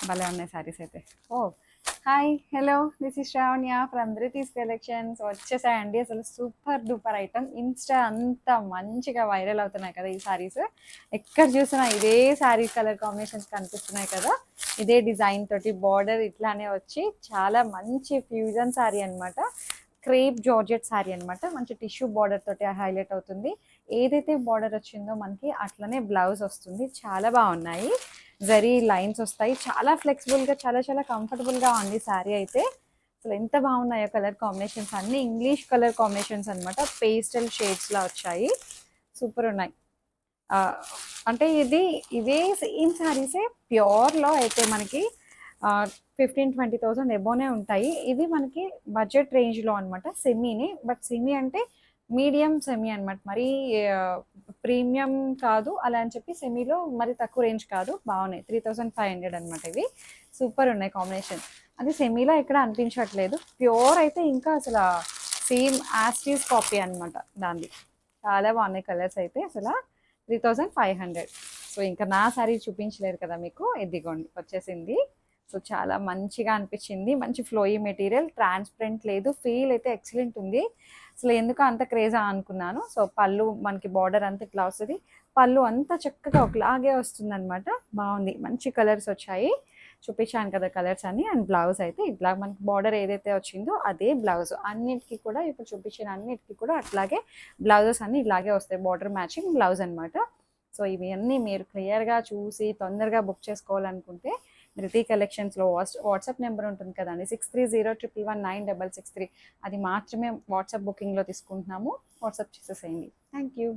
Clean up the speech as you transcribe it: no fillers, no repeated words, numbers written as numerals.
భలే ఉన్నాయి శారీస్ అయితే. Oh hi hello, this is Shravanya from Dhruti's collections. వచ్చేసాయండి అసలు సూపర్ డూపర్ ఐటమ్. ఇన్స్టా అంతా మంచిగా వైరల్ అవుతున్నాయి కదా ఈ శారీస్. ఎక్కడ చూసినా ఇదే శారీ కలర్ కాంబినేషన్స్ కనిపిస్తున్నాయి కదా. ఇదే డిజైన్ తోటి బార్డర్ ఇట్లానే వచ్చి చాలా మంచి ఫ్యూజన్ శారీ అనమాట. క్రేప్ జార్జెట్ శారీ అనమాట. మంచి టిష్యూ బార్డర్ తోటి హైలైట్ అవుతుంది. ఏదైతే బార్డర్ వచ్చిందో మనకి అట్లనే బ్లౌజ్ వస్తుంది. చాలా బాగున్నాయి. జరీ లైన్స్ వస్తాయి. చాలా ఫ్లెక్సిబుల్గా చాలా చాలా కంఫర్టబుల్గా ఉంది శారీ అయితే. అసలు ఎంత బాగున్నాయో కలర్ కాంబినేషన్స్ అన్నీ ఇంగ్లీష్ కలర్ కాంబినేషన్స్ అనమాట. పేస్టల్ షేడ్స్లా వచ్చాయి. సూపర్ ఉన్నాయి. ఆ, అంటే ఇవే సేమ్ శారీసే ప్యూర్లో అయితే మనకి 15-20,000 ఎబోనే ఉంటాయి. ఇది మనకి బడ్జెట్ రేంజ్లో అనమాట. సెమీని, బట్ సెమీ అంటే మీడియం సెమీ అనమాట. మరీ ప్రీమియం కాదు అలా అని చెప్పి సెమీలో మరి తక్కువ రేంజ్ కాదు. బాగున్నాయి. 3,500 అనమాట. ఇవి సూపర్ ఉన్నాయి కాంబినేషన్. అది సెమీలో ఎక్కడ అనిపించట్లేదు. ప్యూర్ అయితే ఇంకా అసలు సేమ్ యాస్టీస్ కాపీ అనమాట దాన్ని. చాలా బాగున్నాయి కలర్స్ అయితే అసలు. 3,500. సో ఇంకా నా శారీ చూపించలేదు కదా మీకు, ఇదిగోండి వచ్చేసింది. సో చాలా మంచిగా అనిపించింది. మంచి ఫ్లోయీ మెటీరియల్, ట్రాన్స్పరెంట్ లేదు, ఫీల్ అయితే ఎక్సలెంట్ ఉంది. అసలు ఎందుకు అంత క్రేజా అనుకున్నాను. సో పళ్ళు మనకి బార్డర్ అంతా ఇట్లా వస్తుంది. పళ్ళు అంతా చక్కగా ఒకలాగే వస్తుంది అనమాట. బాగుంది. మంచి కలర్స్ వచ్చాయి. చూపించాను కదా కలర్స్ అన్ని. అండ్ బ్లౌజ్ అయితే ఇట్లా మనకి బార్డర్ ఏదైతే వచ్చిందో అదే బ్లౌజ్ అన్నిటికీ కూడా. ఇప్పుడు చూపించిన అన్నిటికీ కూడా అట్లాగే బ్లౌజెస్ అన్ని ఇలాగే వస్తాయి. బార్డర్ మ్యాచింగ్ బ్లౌజ్ అనమాట. సో ఇవన్నీ మీరు క్లియర్గా చూసి తొందరగా బుక్ చేసుకోవాలనుకుంటే ధృతి కలెక్షన్స్లో వాట్సాప్ నెంబర్ ఉంటుంది కదండి, 6301119663. అది మాత్రమే వాట్సాప్ బుకింగ్లో తీసుకుంటున్నాము. వాట్సాప్ చేసేసేయండి. Thank you.